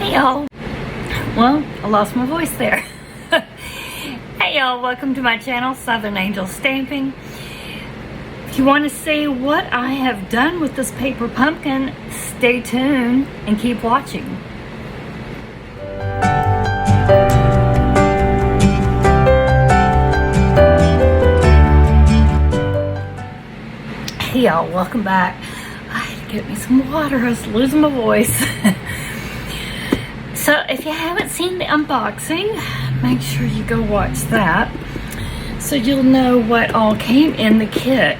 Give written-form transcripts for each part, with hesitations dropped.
Hey y'all. Well, I lost my voice there. Hey y'all, welcome to my channel, Southern Angel Stamping. If you want to see what I have done with this paper pumpkin, stay tuned and keep watching. Hey y'all, welcome back. I had to get me some water, I was losing my voice. So if you haven't seen the unboxing, make sure you go watch that so you'll know what all came in the kit.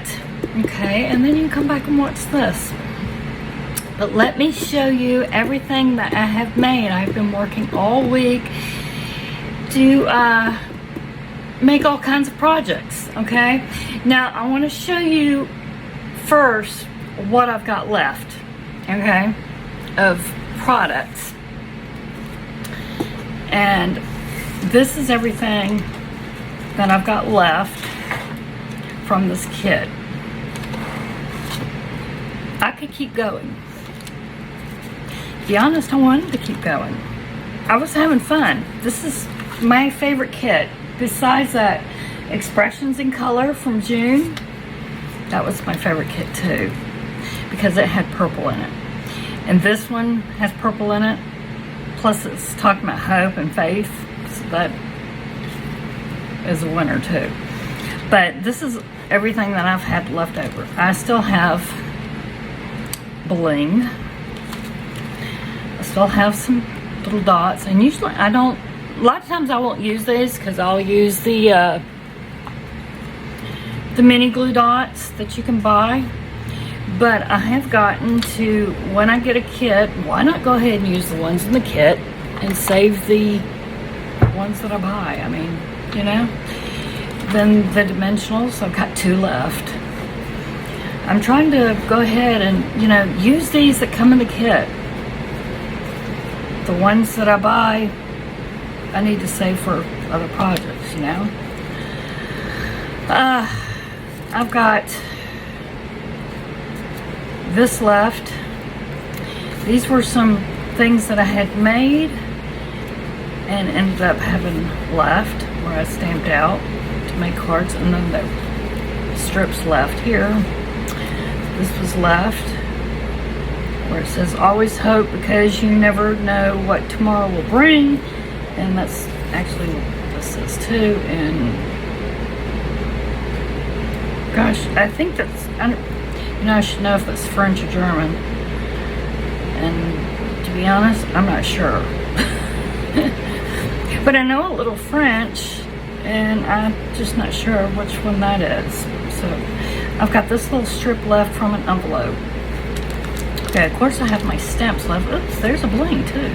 Okay, and then you can come back and watch this. But let me show you everything that I have made. I've been working all week to make all kinds of projects. Okay, now I want to show you first what I've got left, okay, of products. And this is everything that I've got left from this kit. I could keep going. To be honest, I wanted to keep going. I was having fun. This is my favorite kit. Besides that Expressions in Color from June, that was my favorite kit too, because it had purple in it. And this one has purple in it. Plus it's talking about hope and faith, so that is a winner too. But this is everything that I've had left over. I still have bling. I still have some little dots, and usually I don't, a lot of times I won't use these because I'll use the mini glue dots that you can buy. But I have gotten to, when I get a kit, why not go ahead and use the ones in the kit and save the ones that I buy? I mean, you know. Then the dimensionals, I've got 2 left. I'm trying to go ahead and, you know, use these that come in the kit. The ones that I buy, I need to save for other projects, you know. I've got this left. These were some things that I had made and ended up having left where I stamped out to make cards, and then the strips left here. This was left where it says always hope because you never know what tomorrow will bring, and that's actually what this says too. And gosh, I think that's, you know, I should know if it's French or German. And to be honest, I'm not sure. But I know a little French, and I'm just not sure which one that is. So I've got this little strip left from an envelope. Okay, of course I have my stamps left. Oops, there's a bling too.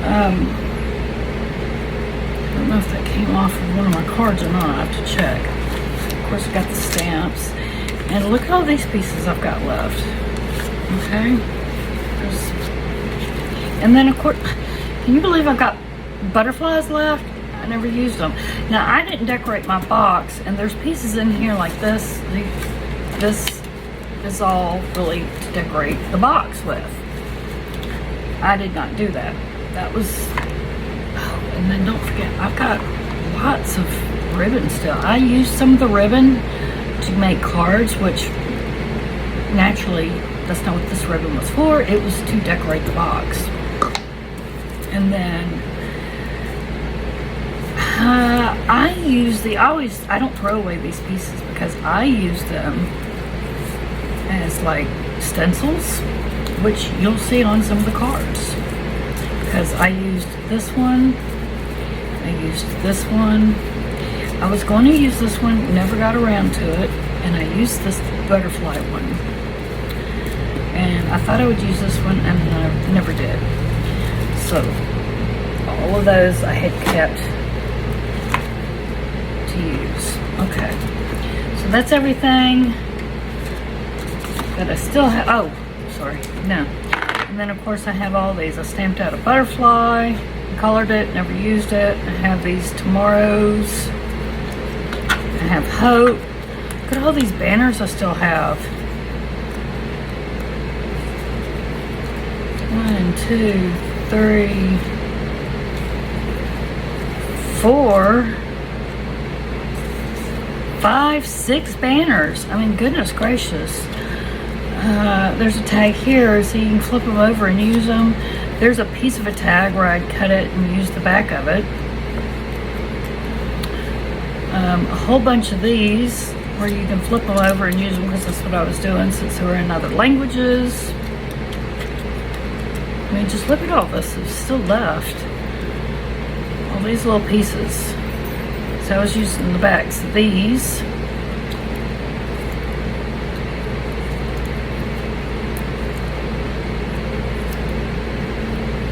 I don't know if that came off of one of my cards or not. I have to check. Of course I got the stamps. And look at all these pieces I've got left. Okay. And then of course, can you believe I've got butterflies left? I never used them. Now I didn't decorate my box, and there's pieces in here like this. This is all really to decorate the box with. I did not do that. That was, oh, and then don't forget, I've got lots of ribbon still. I used some of the ribbon to make cards, which naturally that's not what this ribbon was for. It was to decorate the box. And then I use I don't throw away these pieces because I use them as like stencils, which you'll see on some of the cards, because I used this one, I used this one. I was going to use this one, never got around to it, and I used this butterfly one. And I thought I would use this one, and I never did. So, all of those I had kept to use. Okay. So that's everything that I still have. Oh, sorry. No. And then, of course, I have all these. I stamped out a butterfly, colored it, never used it. I have these tomorrows. I have hope. Look at all these banners I still have. 1, 2, 3, 4, 5, 6 banners. I mean, goodness gracious. There's a tag here, so you can flip them over and use them. There's a piece of a tag where I'd cut it and use the back of it. A whole bunch of these where you can flip them over and use them, because that's what I was doing since they were in other languages. I mean, just look at all this is still left. All these little pieces. So I was using the backs of these.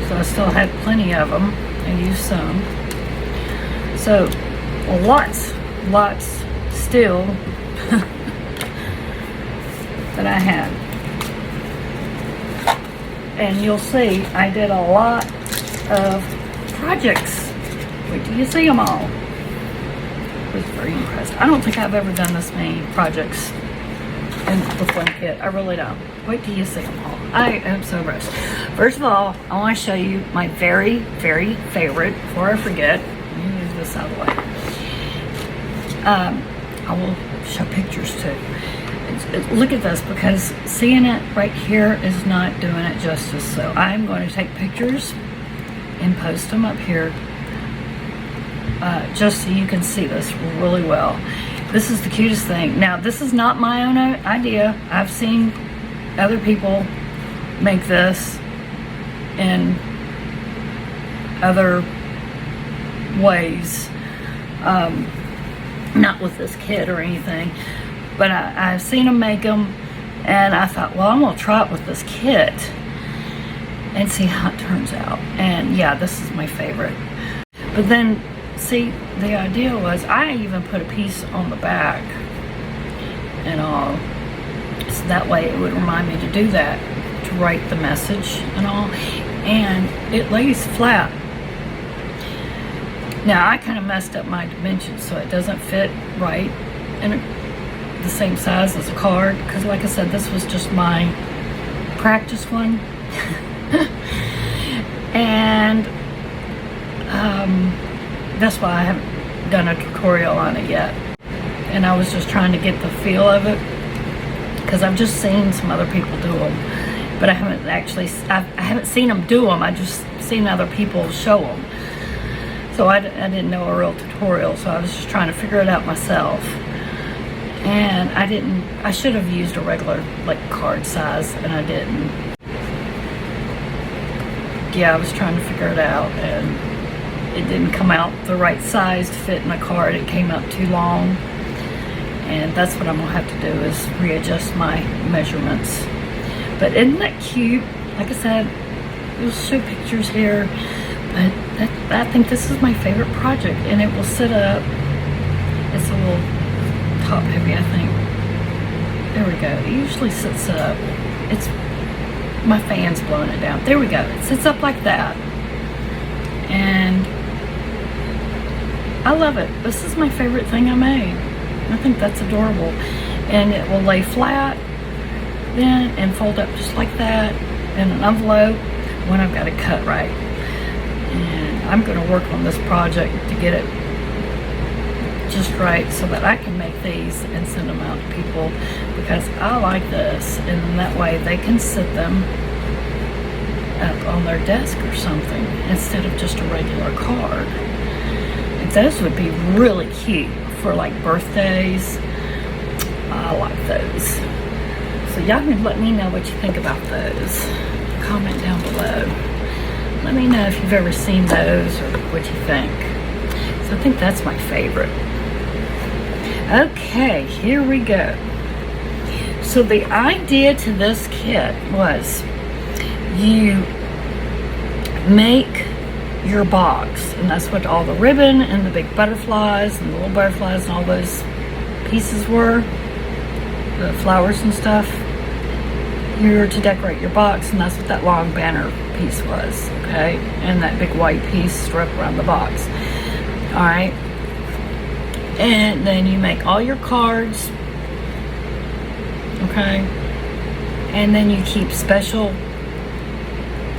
So I still had plenty of them. I used some. So lots still that I had. And you'll see I did a lot of projects. Wait till you see them all. I was very impressed. I don't think I've ever done this many projects in the one kit. I really don't. Wait till you see them all. I am so impressed. First of all, I want to show you my very, very favorite, before I forget. Let me move this out of the way. I will show pictures too. Look at this, because seeing it right here is not doing it justice. So I'm going to take pictures and post them up here, just so you can see this really well. This is the cutest thing. Now, this is not my own idea. I've seen other people make this in other ways. Not with this kit or anything, but I've seen them make them, and I thought, well, I'm gonna try it with this kit and see how it turns out. And yeah, this is my favorite. But then, see, the idea was I even put a piece on the back and all, so that way it would remind me to do that, to write the message and all, and it lays flat. Now, I kind of messed up my dimensions, so it doesn't fit right in the same size as a card, because like I said, this was just my practice one. And that's why I haven't done a tutorial on it yet. And I was just trying to get the feel of it, because I've just seen some other people do them, but I haven't actually, I haven't seen them do them, I just seen other people show them. So I didn't know a real tutorial, so I was just trying to figure it out myself. And I should have used a regular, like, card size, and I didn't. Yeah, I was trying to figure it out, and it didn't come out the right size to fit in a card. It came out too long. And that's what I'm gonna have to do, is readjust my measurements. But isn't that cute? Like I said, we'll show pictures here. But I think this is my favorite project, and it will sit up. It's a little top heavy, I think. There we go. It usually sits up. It's my fan's blowing it down. There we go. It sits up like that. And I love it. This is my favorite thing I made. I think that's adorable. And it will lay flat then and fold up just like that in an envelope when I've got it cut right. And I'm going to work on this project to get it just right so that I can make these and send them out to people, because I like this, and that way they can sit them up on their desk or something instead of just a regular card. And those would be really cute for like birthdays. I like those. So y'all can let me know what you think about those. Comment down below. Let me know if you've ever seen those or what you think. So I think that's my favorite. Okay, here we go. So the idea to this kit was you make your box, and that's what all the ribbon and the big butterflies and the little butterflies and all those pieces were, the flowers and stuff. You're to decorate your box, and that's what that long banner piece was, okay? And that big white piece wrapped around the box. All right. And then you make all your cards, okay? And then you keep special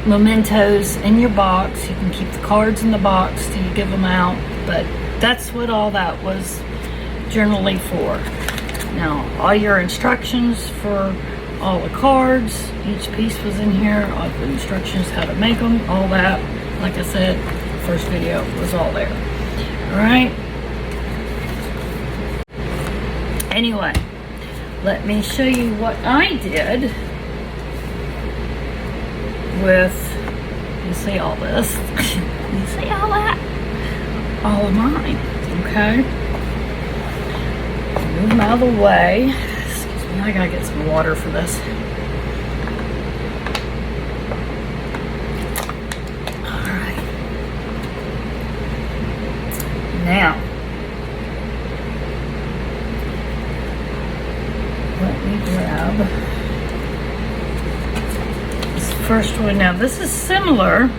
mementos in your box. You can keep the cards in the box till you give them out, but that's what all that was generally for. Now, all your instructions for all the cards, each piece was in here, all the instructions how to make them, all that. Like I said, first video was all there. All right. Anyway, let me show you what I did with, you see all this, you see all that, all of mine, okay? Move them out of the way. Excuse me, I gotta get some water for this. All right. Now, let me grab this first one. Now, this is similar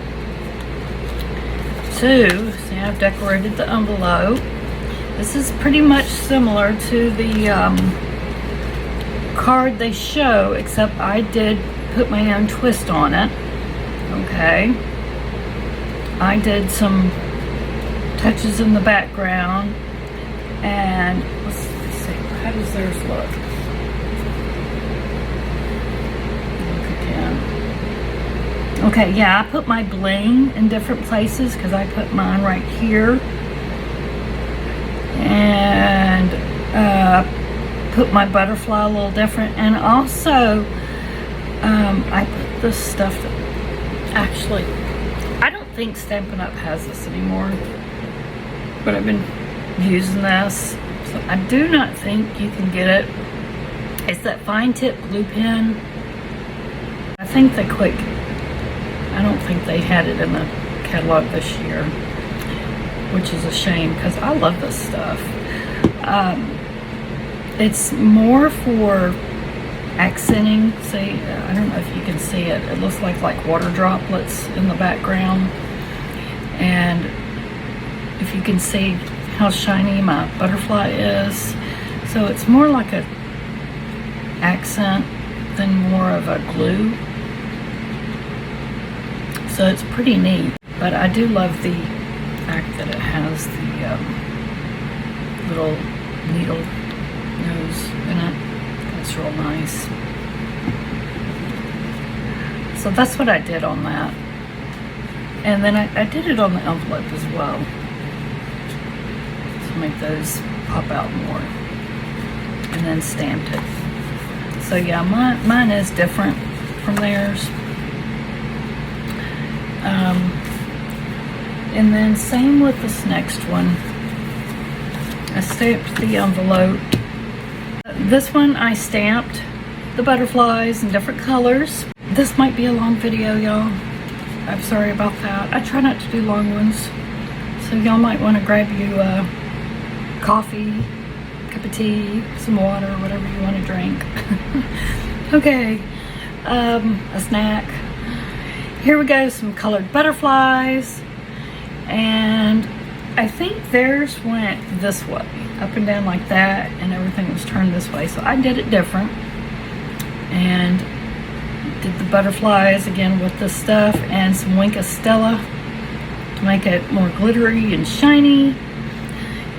to, see, I've decorated the envelope. This is pretty much similar to the card they show, except I did put my own twist on it. Okay. I did some touches in the background, and let's see, how does theirs look? Look again. Okay, yeah, I put my bling in different places because I put mine right here. And put my butterfly a little different, and also I put this stuff that actually, I don't think Stampin' Up has this anymore, but I've been using this, so I do not think you can get it. It's that fine tip glue pen. I think they quit. I don't think they had it in the catalog this year, which is a shame because I love this stuff. It's more for accenting. See, I don't know if you can see it. It looks like water droplets in the background. And if you can see how shiny my butterfly is. So it's more like a accent than more of a glue. So it's pretty neat. But I do love the fact that it has the little needle nose in it. That's real nice. So that's what I did on that. And then I did it on the envelope as well to make those pop out more. And then stamped it. So yeah, mine is different from theirs. And then same with this next one. I stamped the envelope. This one I stamped the butterflies in different colors. This might be a long video, y'all. I'm sorry about that. I try not to do long ones. So y'all might want to grab you a coffee, cup of tea, some water, whatever you want to drink. Okay, a snack. Here we go, some colored butterflies. And I think theirs went this way, up and down like that, and everything was turned this way. So I did it different. And did the butterflies again with this stuff and some Wink Stella to make it more glittery and shiny.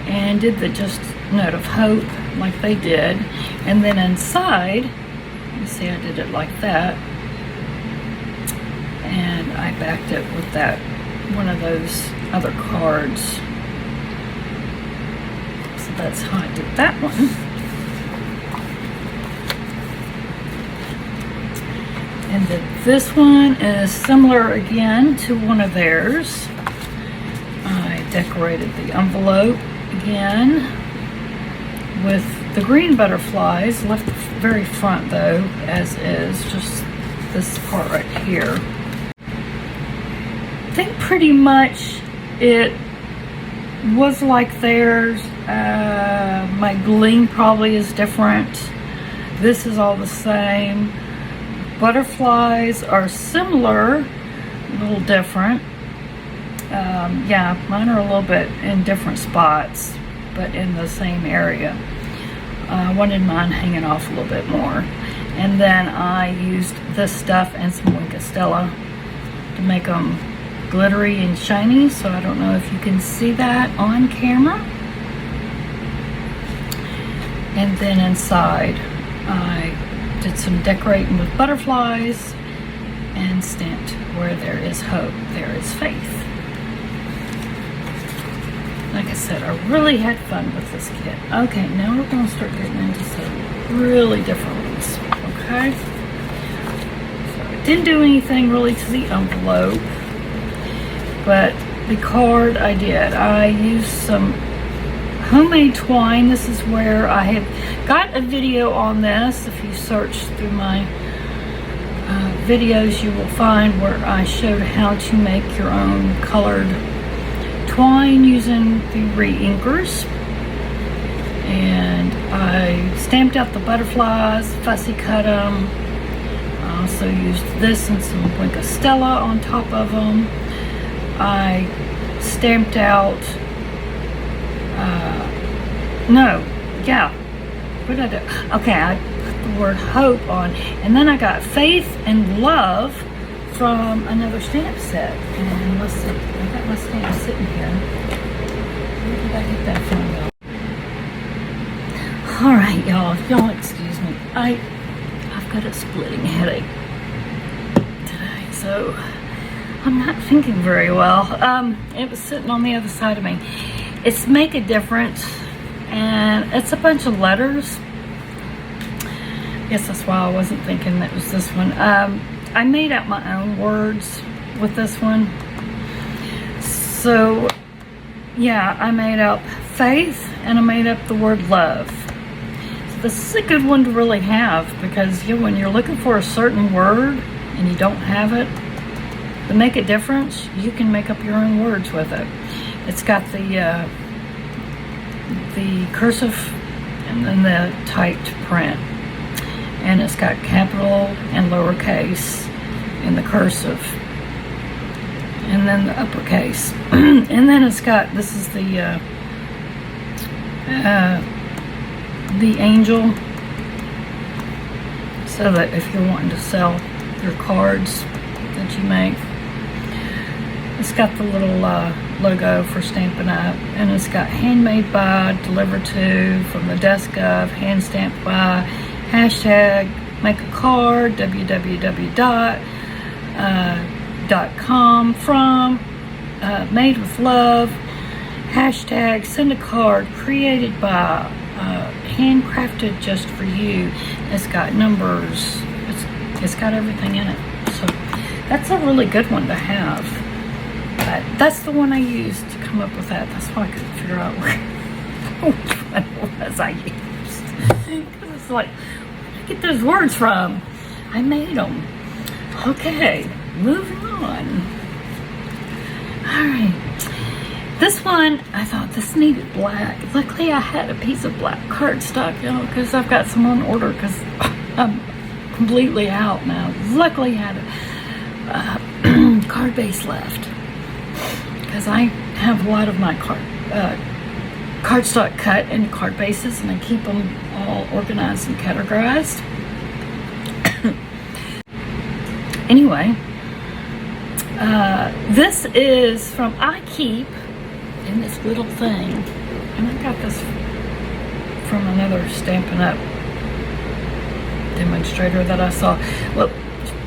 And did the just note of hope like they did. And then inside, you see I did it like that. And I backed it with that, one of those other cards. So that's how I did that one. And then this one is similar again to one of theirs. I decorated the envelope again with the green butterflies, left the very front though, as is, just this part right here. I think pretty much it was like theirs. My bling probably is different. This is all the same. Butterflies are similar, a little different. Yeah, mine are a little bit in different spots, but in the same area. I wanted mine hanging off a little bit more. And then I used this stuff and some Wink Stella to make them glittery and shiny, so I don't know if you can see that on camera. And then inside I did some decorating with butterflies and stamped, where there is hope, there is faith. Like I said, I really had fun with this kit. Okay, now we're going to start getting into some really different ones, okay? So I didn't do anything really to the envelope, but the card I did. I used some homemade twine. This is where I have got a video on this. If you search through my videos, you will find where I showed how to make your own colored twine using the re-inkers. And I stamped out the butterflies, fussy cut them. I also used this and some Wink Stella on top of them. I stamped out, what did I do? Okay, I put the word hope on, and then I got faith and love from another stamp set. And let's see, I got my stamp sitting here. Where did I get that from? Alright, y'all excuse me. I've got a splitting headache today, so I'm not thinking very well. It was sitting on the other side of me. It's Make a Difference, and it's a bunch of letters. I guess that's why I wasn't thinking that was this one. I made up my own words with this one. So, yeah, I made up faith and I made up the word love. So this is a good one to really have, because when you're looking for a certain word and you don't have it, to make a difference, you can make up your own words with it. It's got the cursive and then the typed print. And it's got capital and lowercase in the cursive. And then the uppercase. And then it's got, this is the angel. So that if you're wanting to sell your cards that you make. It's got the little logo for Stampin' Up, and it's got handmade by, delivered to, from the desk of, hand stamped by, hashtag make a card, www.com from, made with love, hashtag send a card, created by, handcrafted just for you. It's got numbers, it's got everything in it. So that's a really good one to have. But that's the one I used to come up with that. That's why I couldn't figure out which one it was I used. Because it's like, where did I get those words from? I made them. Okay, moving on. Alright. This one, I thought this needed black. Luckily, I had a piece of black cardstock, because I've got some on order, because I'm completely out now. Luckily, I had a card base left. Because I have a lot of my cardstock cut into card bases, and I keep them all organized and categorized. Anyway, this is from I Keep in this little thing, and I got this from another Stampin' Up demonstrator that I saw. Well,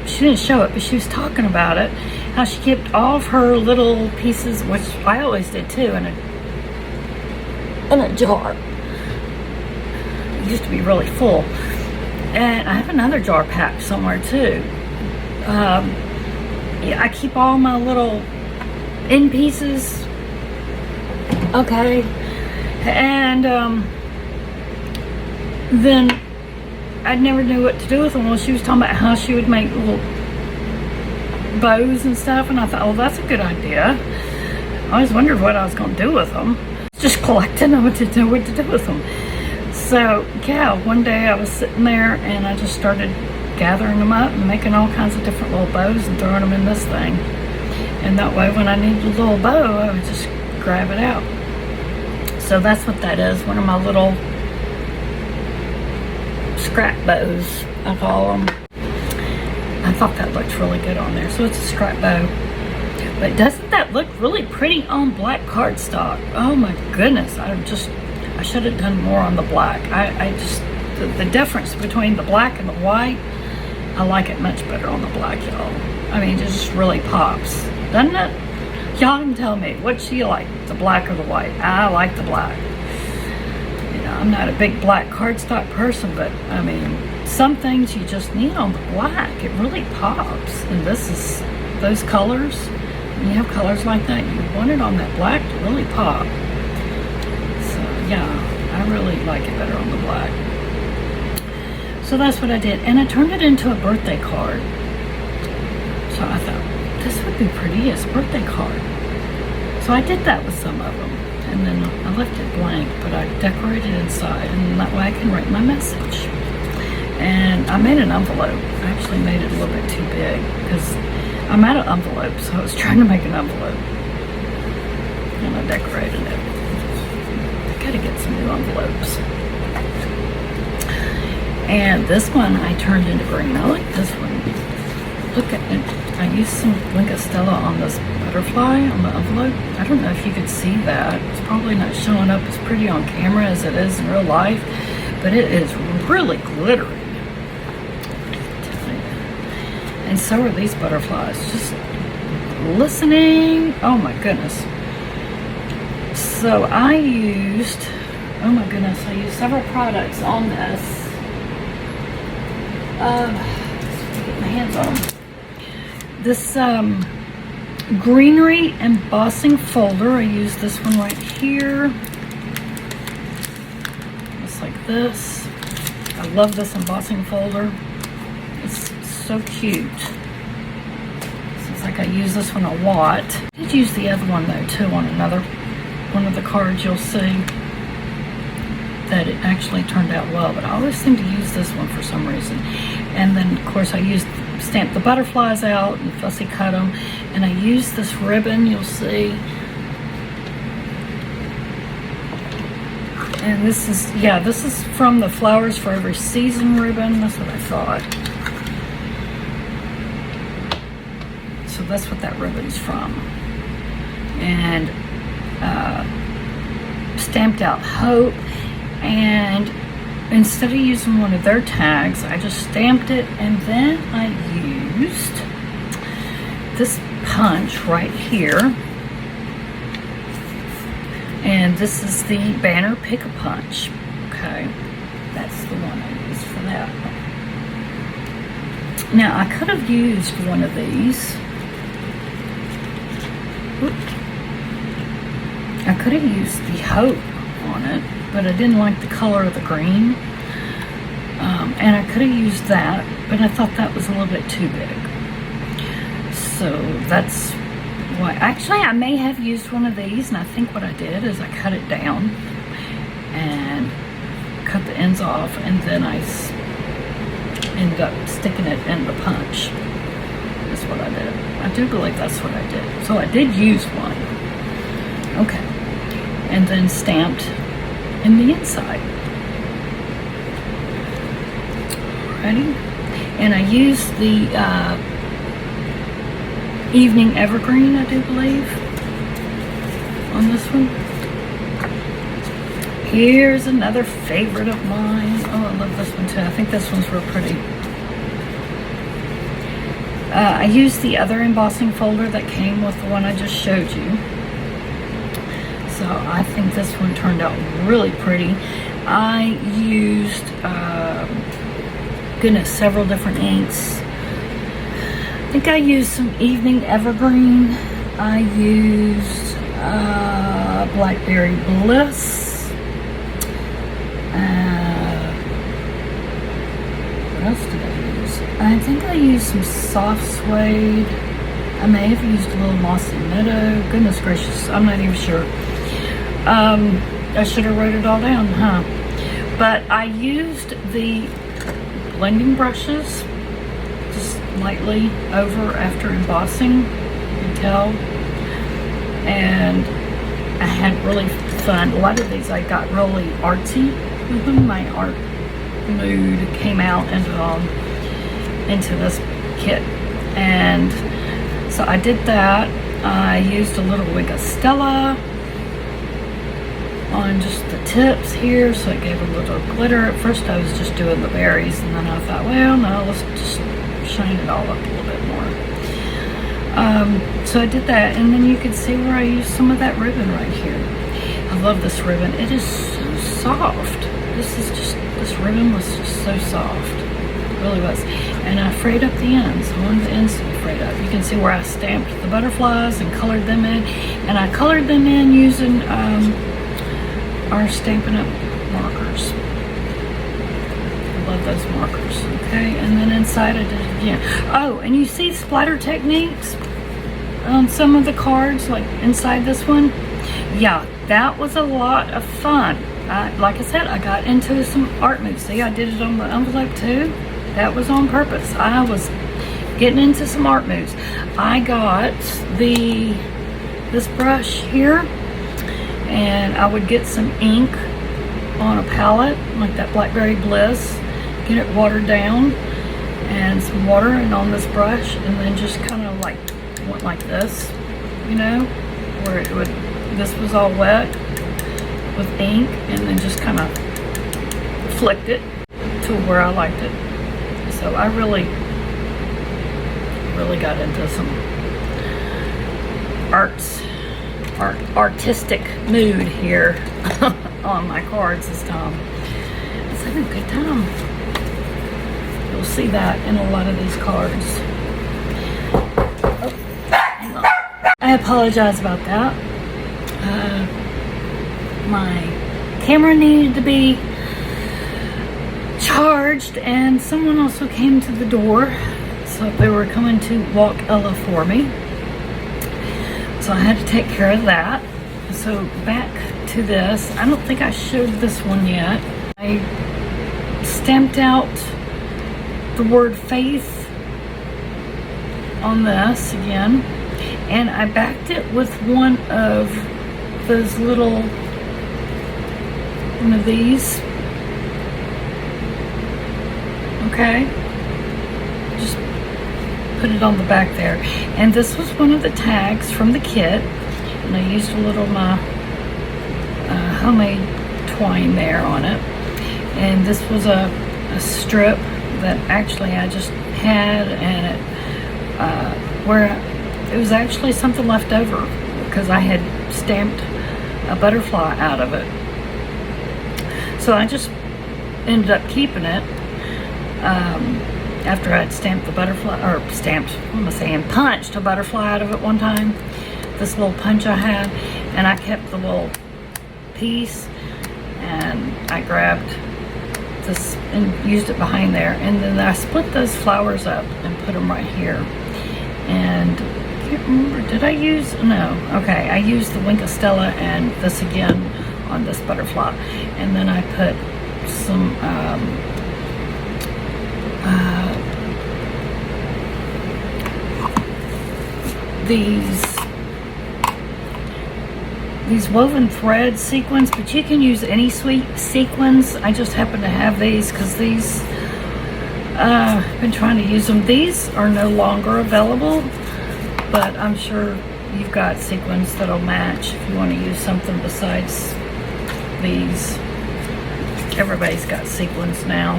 she didn't show it, but she was talking about it. How she kept all of her little pieces, which I always did too, in a jar. It used to be really full. And I have another jar packed somewhere too. Yeah, I keep all my little end pieces. Okay. And then I never knew what to do with them. Well, she was talking about how she would make little bows and stuff, and I thought, oh, that's a good idea. I always wondered what I was going to do with them. Just collecting them to know what to do with them. So, yeah, one day I was sitting there and I just started gathering them up and making all kinds of different little bows and throwing them in this thing. And that way, when I needed a little bow, I would just grab it out. So that's what that is, one of my little scrap bows, I call them. I thought that looked really good on there. So it's a scrap bow. But doesn't that look really pretty on black cardstock? Oh my goodness. I should have done more on the black. The difference between the black and the white, I like it much better on the black, y'all. I mean, it just really pops, doesn't it? Y'all can tell me, what do you like, the black or the white? I like the black. You know, I'm not a big black cardstock person, but I mean, some things you just need on the black. It really pops. And this is, those colors, when you have colors like that, you want it on that black to really pop. So yeah, I really like it better on the black. So that's what I did. And I turned it into a birthday card. So I thought, this would be pretty as a birthday card. So I did that with some of them. And then I left it blank, but I decorated inside. And that way I can write my message. And I made an envelope. I actually made it a little bit too big because I'm out of envelopes. So I was trying to make an envelope. And I decorated it. I gotta get some new envelopes. And this one I turned into green. I like this one. Look at it. I used some Stella on this butterfly on the envelope. I don't know if you could see that. It's probably not showing up as pretty on camera as it is in real life, but it is really glittery. And so are these butterflies. Just listening. Oh my goodness. So I used, oh my goodness, I used several products on this. Get my hands on them. This greenery embossing folder. I use this one right here. Just like this. I love this embossing folder. It's so cute. Seems like I use this one a lot. I did use the other one though too on another one of the cards. You'll see that it actually turned out well, but I always seem to use this one for some reason. And then of course I stamped the butterflies out and fussy cut them, and I used this ribbon, you'll see. And this is from the Flowers for Every Season ribbon. That's what I thought. So that's what that ribbon's from. And stamped out Hope. And instead of using one of their tags, I just stamped it, and then I used this punch right here. And this is the Banner Pick-a-Punch. Okay, that's the one I used for that. Now, I could have used one of these. I could have used the Hope on it, but I didn't like the color of the green. And I could have used that, but I thought that was a little bit too big. So that's why. Actually, I may have used one of these, and I think what I did is I cut it down and cut the ends off, and then I ended up sticking it in the punch. That's what I did. I do believe that's what I did. So I did use one. Okay. And then stamped in the inside. Alrighty. And I used the Evening Evergreen, I do believe, on this one. Here's another favorite of mine. Oh, I love this one too. I think this one's real pretty. I used the other embossing folder that came with the one I just showed you. So I think this one turned out really pretty. I used, several different inks. I think I used some Evening Evergreen. I used Blackberry Bliss. What else did I use? I think I used some Soft Suede. I may have used a little Mossy Meadow. Goodness gracious, I'm not even sure. I should have wrote it all down, huh? But I used the blending brushes just lightly over after embossing, you can tell. And I had really fun. A lot of these I got really artsy with them. My art mood came out into this kit. And so I did that. I used a little wig of Stella on just the tips here, so it gave a little glitter. At first I was just doing the berries, and then I thought, well, no, let's just shine it all up a little bit more. So I did that, and then you can see where I used some of that ribbon right here. I love this ribbon. It is so soft. This ribbon was just so soft. It really was. And I frayed up the ends. I wanted the ends to be frayed up. You can see where I stamped the butterflies and colored them in. And I colored them in using our Stampin' Up markers. I love those markers. Okay, and then inside I did it again. Oh, and you see splatter techniques on some of the cards, like inside this one? Yeah, that was a lot of fun. Like I said, I got into some art moves. See, I did it on the envelope too. That was on purpose. I was getting into some art moves. I got this brush here, and I would get some ink on a palette, like that Blackberry Bliss, get it watered down, and some water, and on this brush, and then just kind of like went like this, you know, where it would, this was all wet with ink, and then just kind of flicked it to where I liked it. So I really got into some artistic mood here on my cards this time. It's having a good time. You'll see that in a lot of these cards. Oh, hang on. I apologize about that. My camera needed to be charged, and someone also came to the door, so they were coming to walk Ella for me, so I had to take care of that. So back to this. I don't think I showed this one yet. I stamped out the word faith on this again, and I backed it with one of those little, one of these. Okay, just put it on the back there. And this was one of the tags from the kit, and I used a little of my homemade twine there on it. And this was a strip that actually I just had, and it where it was actually something left over because I had stamped a butterfly out of it. So I just ended up keeping it. After I'd stamped the butterfly, or punched a butterfly out of it one time, this little punch I had, and I kept the little piece, and I grabbed this and used it behind there, and then I split those flowers up and put them right here. And I can't remember, did I use, no, okay, I used the Wink of Stella and this again on this butterfly, and then I put some these woven thread sequins, but you can use any sweet sequins. I just happen to have these because these I've been trying to use them. These are no longer available, but I'm sure you've got sequins that'll match if you want to use something besides these. Everybody's got sequins now.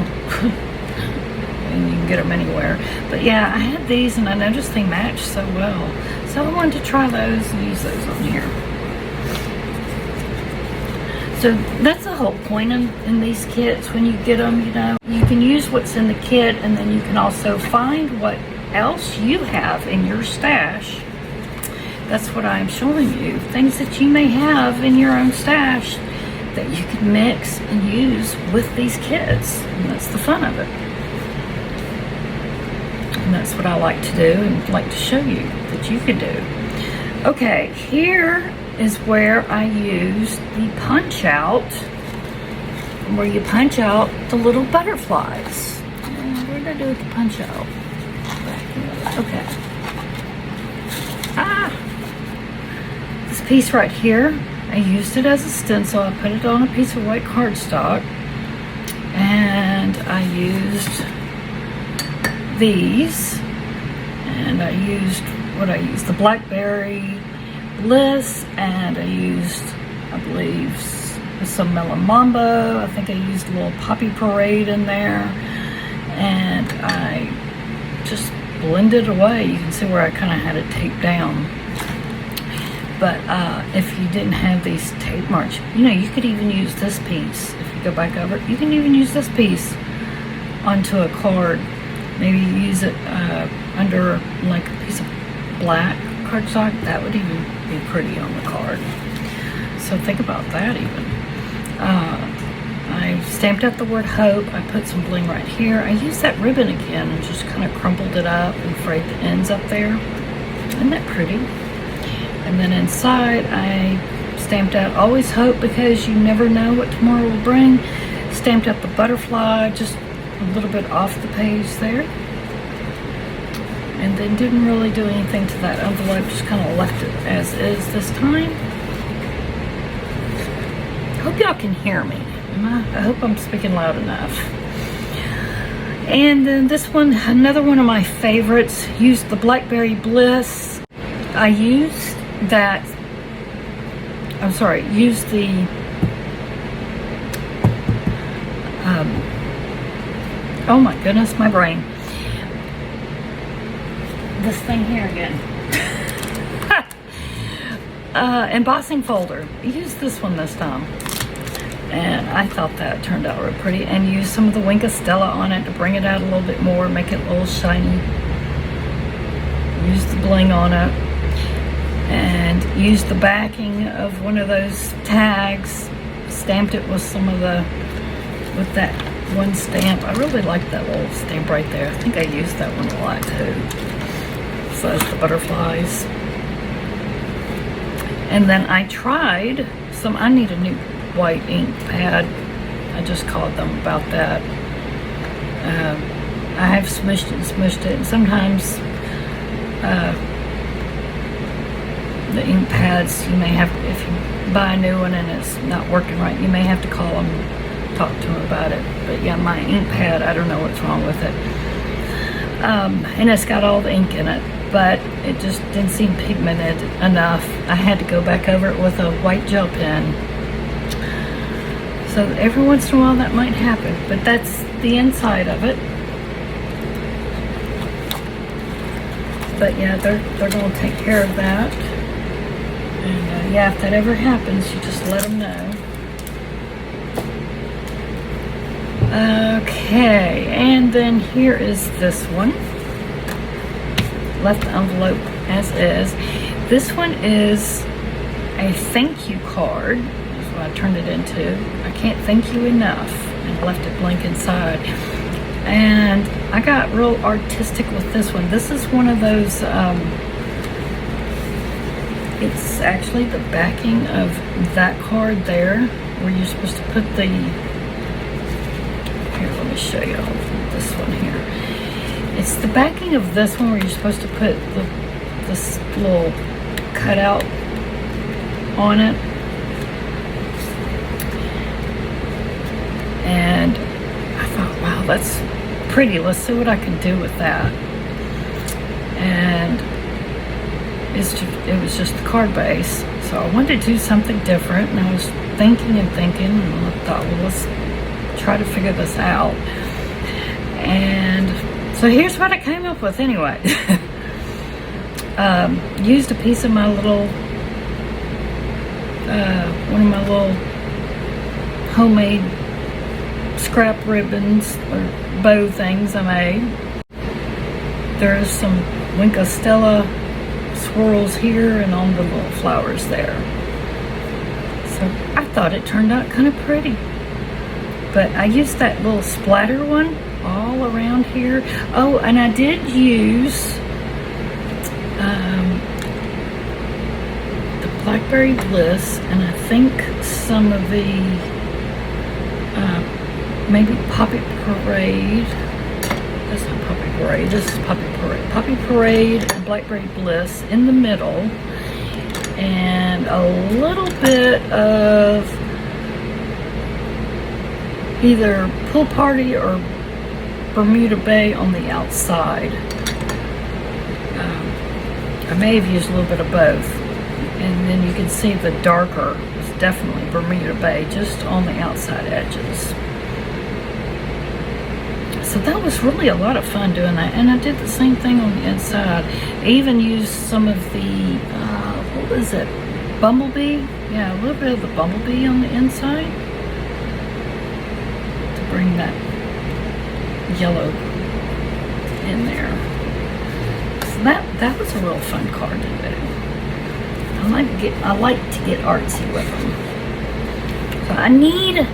And you can get them anywhere. But yeah, I had these and I noticed they match so well. So I wanted to try those and use those on here. So that's the whole point in these kits when you get them, you know. You can use what's in the kit, and then you can also find what else you have in your stash. That's what I'm showing you. Things that you may have in your own stash that you can mix and use with these kits. And that's the fun of it. And that's what I like to do and like to show you that you can do. Okay, here is where I use the punch out, where you punch out the little butterflies. What did I do with the punch out? Okay. This piece right here, I used it as a stencil. I put it on a piece of white cardstock, and I used these And I used the Blackberry Bliss, and I used, I believe, some Melon Mambo. I think I used a little Poppy Parade in there, and I just blended away. You can see where I kind of had it taped down. But if you didn't have these tape marks, you know, you could even use this piece. If you go back over it, you can even use this piece onto a card. Maybe use it under like a piece of black cardstock. That would even be pretty on the card. So think about that even. I stamped out the word hope. I put some bling right here. I used that ribbon again and just kind of crumpled it up and frayed the ends up there. Isn't that pretty? And then inside I stamped out always hope, because you never know what tomorrow will bring. Stamped out the butterfly just a little bit off the page there. And then didn't really do anything to that envelope, just kind of left it as is this time. Hope y'all can hear me. I hope I'm speaking loud enough. And then this one, another one of my favorites, used the Blackberry Bliss. I used that, used the oh my goodness, my brain. This thing here again. Embossing folder. I used this one this time, and I thought that turned out real pretty, and used some of the Wink of Stella on it to bring it out a little bit more, make it a little shiny. Used the bling on it, and used the backing of one of those tags, stamped it with some of the, with that one stamp. I really like that little stamp right there. I think I used that one a lot too. So that's the butterflies. And then I tried some, I need a new white ink pad. I just called them about that. I have smushed it, and sometimes the ink pads, you may have, if you buy a new one and it's not working right, you may have to call them, talk to them about it. But yeah, my ink pad, I don't know what's wrong with it. And it's got all the ink in it, but it just didn't seem pigmented enough. I had to go back over it with a white gel pen. So every once in a while that might happen, but that's the inside of it. But yeah, they're going to take care of that. And yeah, if that ever happens, you just let them know. Okay, and then here is this one. Left the envelope as is. This one is a thank you card. That's what I turned it into. I can't thank you enough, and left it blank inside. And I got real artistic with this one. This is one of those, it's actually the backing of that card there, where you're supposed to put the, here, let me show you this one here. It's the backing of this one where you're supposed to put this little cutout on it. And I thought, wow, that's pretty. Let's see what I can do with that. And it was just the card base. So I wanted to do something different, and I was thinking, and I thought, well, let's try to figure this out. And so here's what I came up with anyway. Used a piece of my little, one of my little homemade scrap ribbons or bow things I made. There's some Wink of Stella swirls here and on the little flowers there. So I thought it turned out kind of pretty. But I used that little splatter one all around here. Oh, and I did use the Blackberry Bliss, and I think some of the maybe Poppy Parade. That's not Poppy Parade, this is Poppy Parade. Poppy Parade and Blackberry Bliss in the middle, and a little bit of either Pool Party or Bermuda Bay on the outside. I may have used a little bit of both. And then you can see the darker is definitely Bermuda Bay, just on the outside edges. So that was really a lot of fun doing that. And I did the same thing on the inside. I even used some of the, what was it? Bumblebee? Yeah, a little bit of the bumblebee on the inside to bring that yellow in there. So that was a real fun card to do. I like to get artsy with them. So I need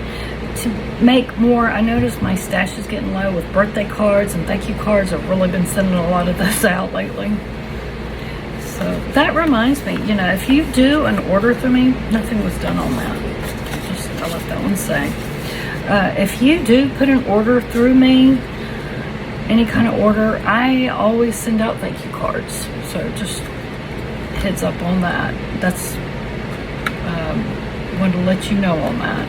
to make more. I noticed my stash is getting low with birthday cards and thank you cards. I've really been sending a lot of those out lately. So that reminds me, you know, if you do an order through me, nothing was done on that. Just, I'll let that one say. If you do put an order through me, any kind of order, I always send out thank you cards. So just heads up on that. That's wanted to let you know on that.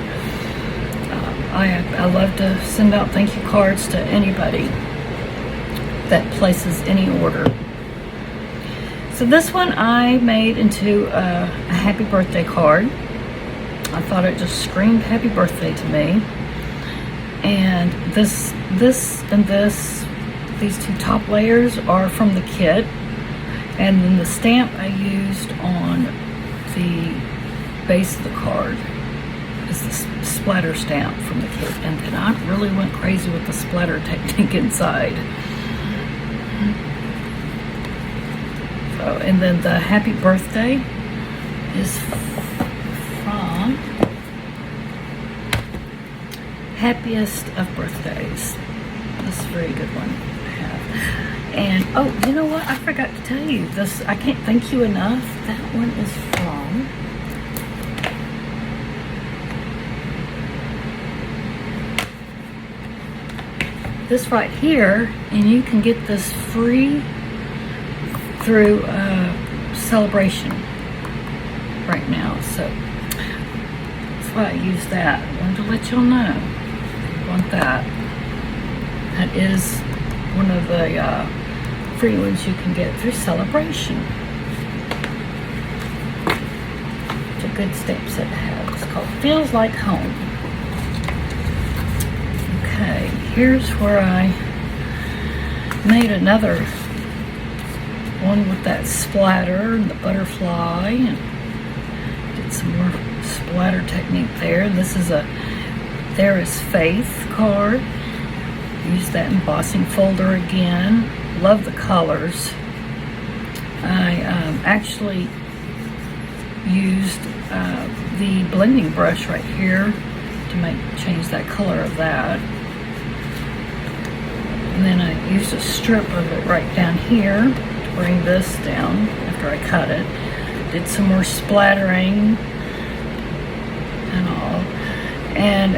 I love to send out thank you cards to anybody that places any order. So this one I made into a happy birthday card. I thought it just screamed happy birthday to me. And this and this, these two top layers are from the kit. And then the stamp I used on the base of the card is the splatter stamp from the kit. And then I really went crazy with the splatter technique inside. So, and then the happy birthday is from Happiest of Birthdays. That's a very good one to have. And oh, you know what? I forgot to tell you this. I can't thank you enough. That one is from this right here, and you can get this free through Celebration right now. So that's why I use that. I wanted to let y'all know if you want that. That is one of the free ones you can get through Celebration. It's a good stamp set to have. It's called Feels Like Home. Okay, here's where I made another one with that splatter and the butterfly, and did some more splatter technique there. This is a There Is Faith card. Use that embossing folder again. Love the colors. I actually used the blending brush right here to change that color of that. And then I used a strip of it right down here to bring this down after I cut it. Did some more splattering and all. And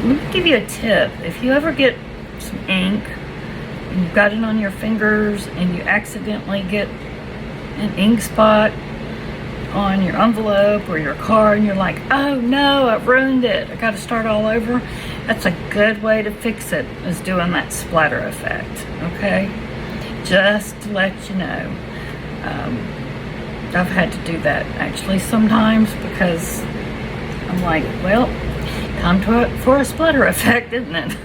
let me give you a tip. If you ever get some ink and you've got it on your fingers and you accidentally get an ink spot on your envelope or your card and you're like, oh no, I've ruined it, I gotta start all over, that's a good way to fix it, is doing that splatter effect. Okay, just to let you know. I've had to do that actually sometimes because I'm like, well, time for a splatter effect, isn't it?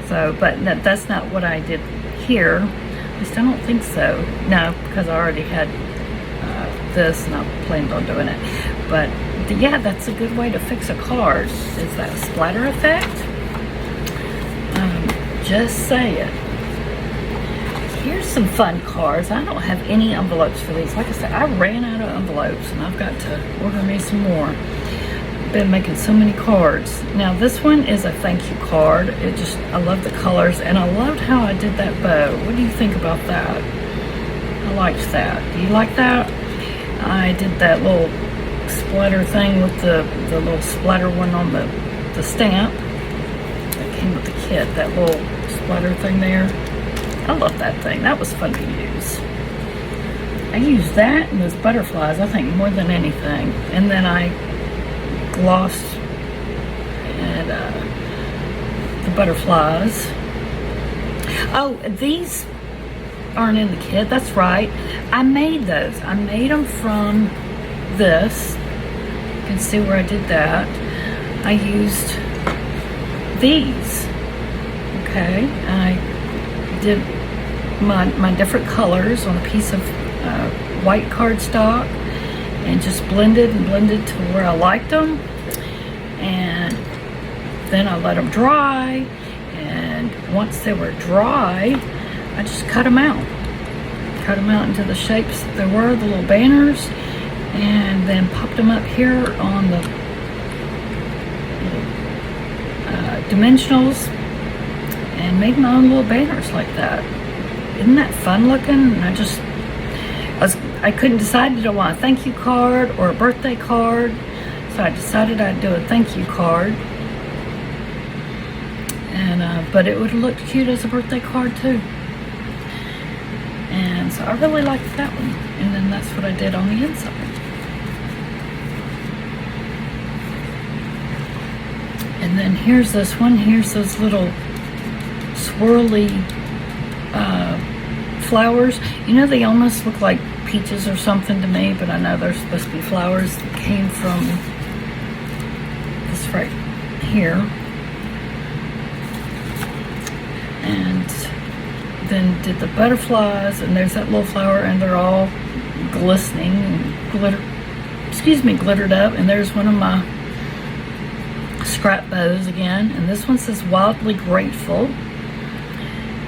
So, but that's not what I did here. At least I don't think so. No, because I already had this and I planned on doing it. But yeah, that's a good way to fix a card, is that splatter effect. Just say it. Here's some fun cards. I don't have any envelopes for these. Like I said, I ran out of envelopes and I've got to order me some more. Been making so many cards. Now this one is a thank you card. I love the colors and I loved how I did that bow. What do you think about that? I liked that. Do you like that? I did that little splatter thing with the little splatter one on the stamp that came with the kit. That little splatter thing there. I love that thing. That was fun to use. I used that and those butterflies, I think, more than anything. And then I glossed and the butterflies. Oh, these aren't in the kit. That's right. I made those. I made them from this. You can see where I did that. I used these. Okay. I did my different colors on a piece of white cardstock and just blended to where I liked them. And then I let them dry. And once they were dry, I just cut them out. Cut them out into the shapes that there were, the little banners, and then popped them up here on the dimensionals and made my own little banners like that. Isn't that fun looking? And I couldn't decide, did I want a thank you card or a birthday card? So I decided I'd do a thank you card. And but it would have looked cute as a birthday card too. And so I really liked that one. And then that's what I did on the inside. And then here's this one. Here's those little swirly flowers. You know, they almost look like peaches or something to me, but I know they're supposed to be flowers that came from this right here. And then did the butterflies, and there's that little flower, and they're all glistening and glittered up. And there's one of my scrap bows again, and this one says Wildly Grateful,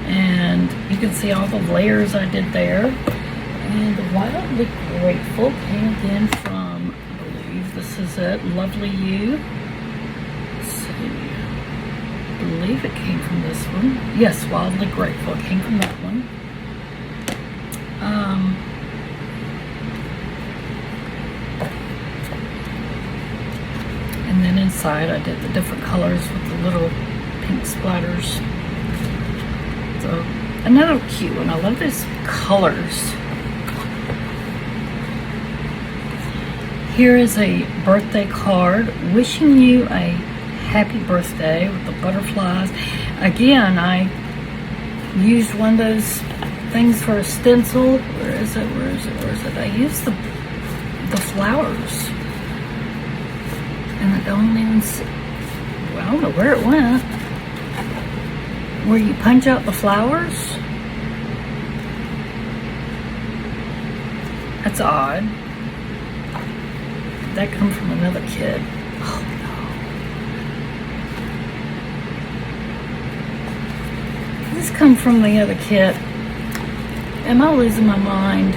and you can see all the layers I did there. And the Wildly Grateful came again from, I believe this is it, Lovely You. Let's see, I believe it came from this one. Yes, Wildly Grateful, it came from that one. And then inside I did the different colors with the little pink splatters. So another cute one. I love these colors. Here is a birthday card wishing you a happy birthday with the butterflies. Again, I used one of those things for a stencil. Where is it? Where is it? Where is it? I used the flowers. And I don't even see, well, I don't know where it went. Where you punch out the flowers? That's odd. Did that come from another kid? Oh no. Did this come from the other kit? Am I losing my mind?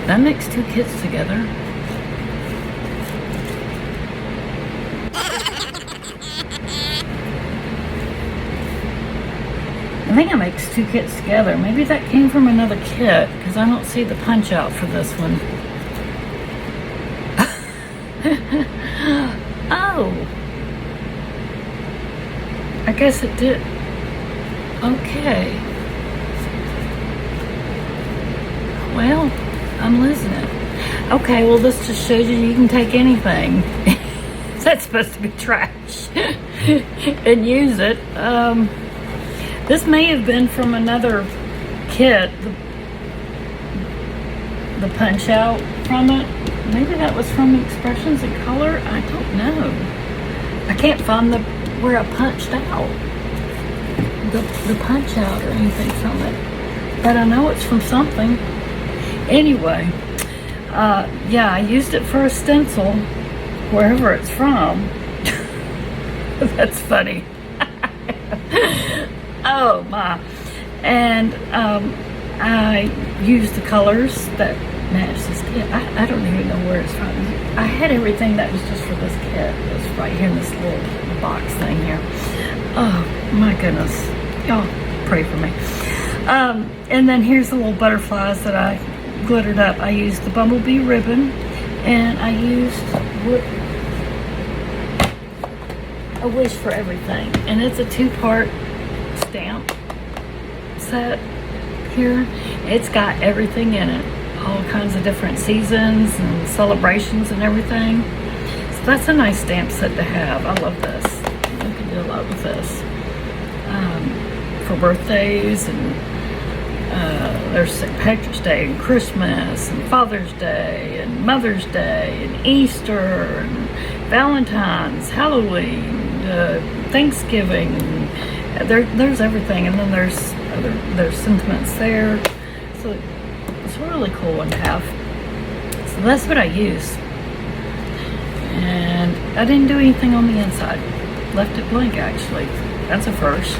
Did I mix two kits together? I think I mixed two kits together. Maybe that came from another kit, because I don't see the punch out for this one. Oh. I guess it did. Okay. Well, I'm losing it. Okay, well this just shows you can take anything. That's supposed to be trash. And use it. This may have been from another kit, the punch out from it. Maybe that was from Expressions in Color. I don't know. I can't find where I punched out the punch out or anything from it. But I know it's from something. Anyway, yeah, I used it for a stencil, wherever it's from. That's funny. Oh my. And I used the colors that match this kit. I don't even know where it's from. I had everything that was just for this kit. It's right here in this little box thing here. Oh my goodness. Y'all pray for me. And then here's the little butterflies that I glittered up. I used the bumblebee ribbon, and I used a wish for everything. And it's a two-part stamp set here. It's got everything in it. All kinds of different seasons and celebrations and everything. So that's a nice stamp set to have. I love this. I can do a lot with this. for birthdays, and there's St. Patrick's Day and Christmas and Father's Day and Mother's Day and Easter and Valentine's, Halloween, Thanksgiving. There's everything, and then there's sentiments there. So it's a really cool one to have. So that's what I use. And I didn't do anything on the inside. Left it blank, actually. That's a first.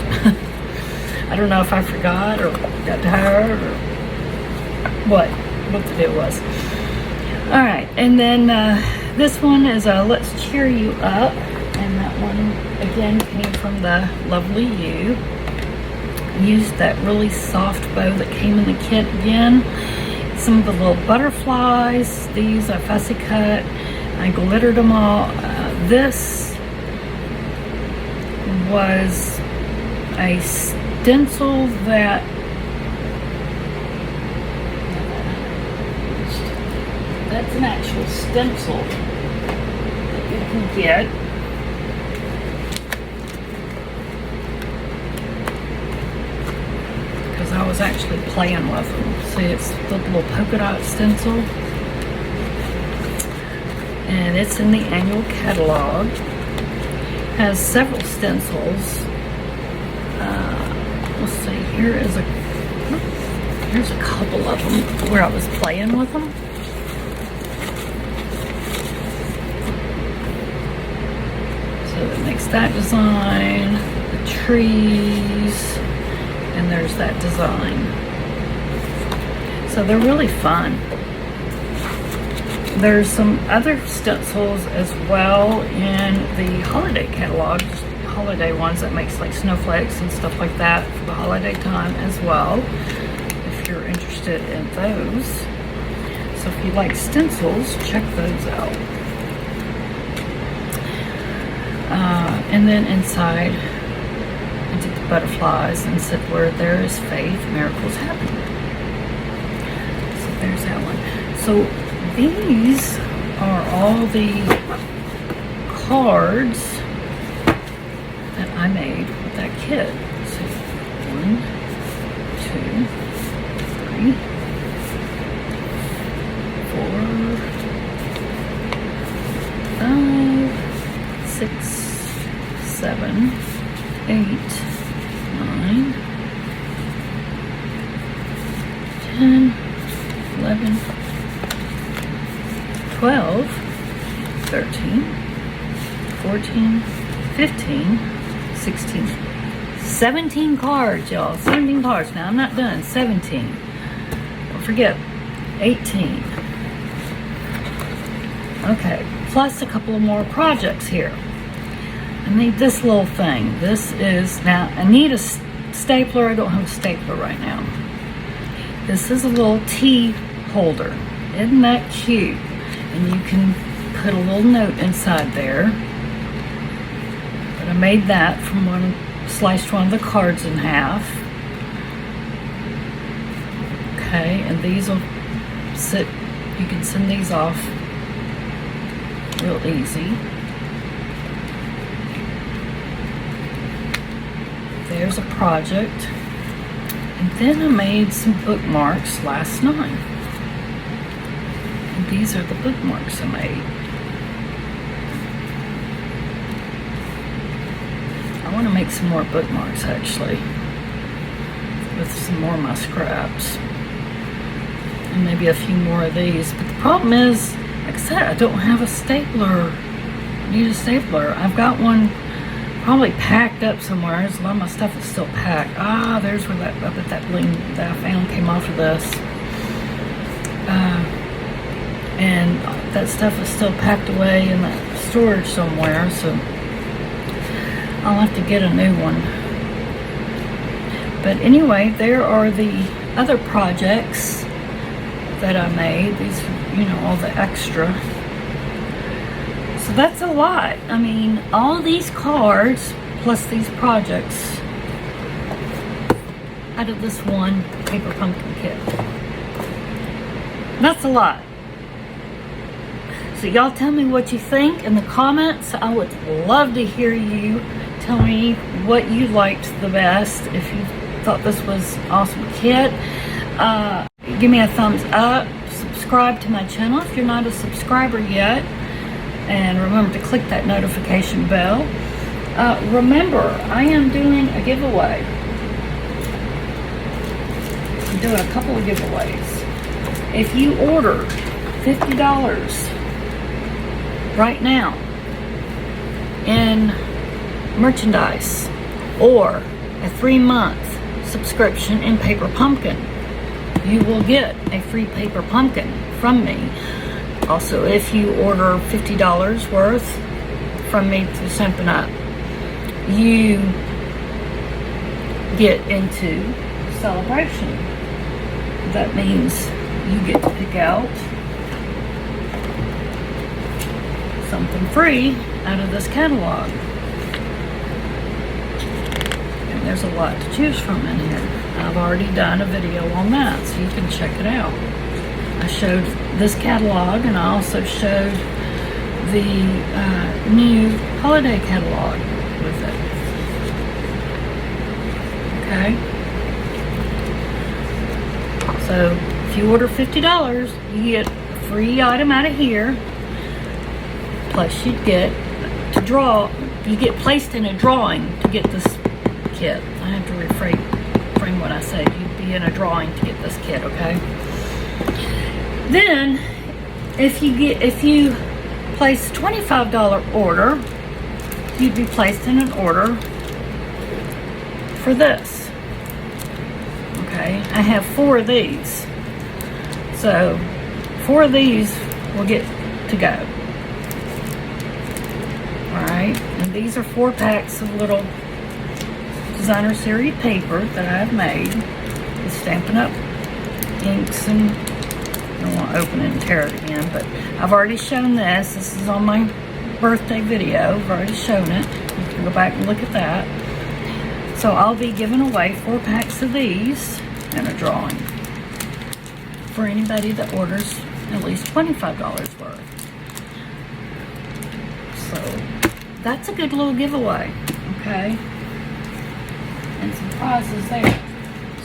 I don't know if I forgot or got tired or what the deal was. Alright, and then this one is Let's Cheer You Up. And that one, again, came from the Lovely You. Used that really soft bow that came in the kit again. Some of the little butterflies. These I fussy cut. I glittered them all. This was a stencil that that's an actual stencil that you can get. Because I was actually playing with them. See, it's the little polka dot stencil. And it's in the annual catalog. Has several stencils. Let's see, here's a couple of them where I was playing with them. So it makes that design, the trees, and there's that design. So they're really fun. There's some other stencils as well in the holiday catalog, holiday ones that makes like snowflakes and stuff like that for the holiday time as well, if you're interested in those. So if you like stencils, check those out. And then inside, I did the butterflies and said, where there is faith, miracles happen. So there's that one. So these are all the cards that I made with that kit. So 1, 2, 3, 4, 5, 6, 7, 8, 9, 10, 11, 12, 13, 14, 15, 16, 17 cards, y'all. 17 cards. Now, I'm not done. 17. Don't forget. 18. Okay. Plus a couple of more projects here. I need this little thing. This is, now, I need a stapler. I don't have a stapler right now. This is a little tea holder. Isn't that cute? And you can put a little note inside there. But I made that from sliced one of the cards in half. Okay, and these will sit, you can send these off real easy. There's a project. And then I made some bookmarks last night. And these are the bookmarks I made. I want to make some more bookmarks actually. With some more of my scraps. And maybe a few more of these. But the problem is, like I said, I don't have a stapler. I need a stapler. I've got one probably packed up somewhere. A lot of my stuff is still packed. Ah, there's where that, I bet that bling that I found came off of this. And that stuff is still packed away in that storage somewhere, so I'll have to get a new one. But anyway, there are the other projects that I made. These, you know, all the extra. So that's a lot. I mean, all these cards plus these projects out of this one paper pumpkin kit. That's a lot. So y'all tell me what you think in the comments. I would love to hear you Tell me what you liked the best. If you thought this was an awesome kit, give me a thumbs up. Subscribe to my channel if you're not a subscriber yet, and remember to click that notification bell. Remember, I am doing a giveaway. I'm doing a couple of giveaways. If you order $50 right now in merchandise or a 3-month subscription in Paper Pumpkin, you will get a free Paper Pumpkin from me. Also, if you order $50 worth from me through Stampin Up, you get into SALE-A-BRATION. That means you get to pick out something free out of this catalog. And there's a lot to choose from in here. I've already done a video on that, so you can check it out. I showed this catalog, and I also showed the new holiday catalog with it. Okay? So if you order $50, you get a free item out of here. Plus you get to draw, you get placed in a drawing to get this kit. I have to reframe what I said. You'd be in a drawing to get this kit, okay? Then if you place a $25 order, you'd be placed in an order for this. Okay, I have 4 of these. So 4 of these will get to go. Alright, and these are 4 packs of little designer series paper that I've made with Stampin' Up inks, and I don't want to open it and tear it again, but I've already shown this. This is on my birthday video. I've already shown it. You can go back and look at that. So I'll be giving away 4 packs of these and a drawing for anybody that orders at least $25 worth. So that's a good little giveaway, okay? And some prizes there.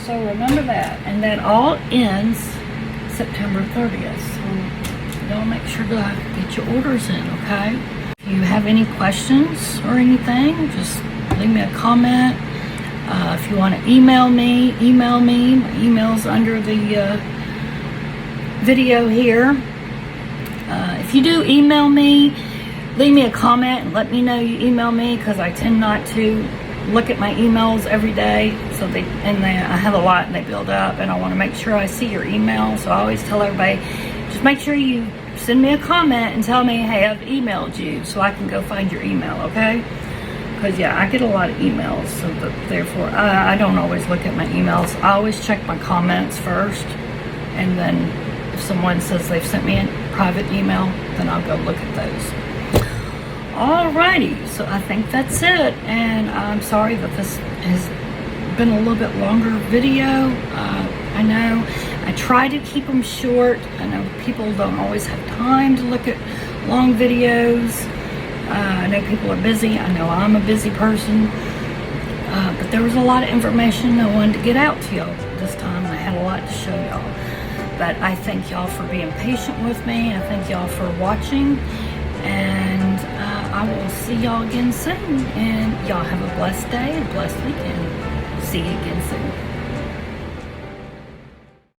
So remember that. And that all ends September 30th. So y'all make sure to get your orders in, okay? If you have any questions or anything, just leave me a comment. If you want to email me. My email's under the video here. If you do email me, leave me a comment and let me know you email me, because I tend not to look at my emails every day. So I have a lot and they build up, and I want to make sure I see your email. So I always tell everybody, just make sure you send me a comment and tell me, hey, I've emailed you, so I can go find your email, okay? Because yeah, I get a lot of emails, so therefore I don't always look at my emails. I always check my comments first, and then if someone says they've sent me a private email, then I'll go look at those. Alrighty, so I think that's it, and I'm sorry that this has been a little bit longer video. I know I try to keep them short. I know people don't always have time to look at long videos. I know people are busy. I know I'm a busy person. But there was a lot of information I wanted to get out to y'all this time. I had a lot to show y'all. But I thank y'all for being patient with me. I thank y'all for watching. And I will see y'all again soon. And y'all have a blessed day and a blessed weekend. See you again soon.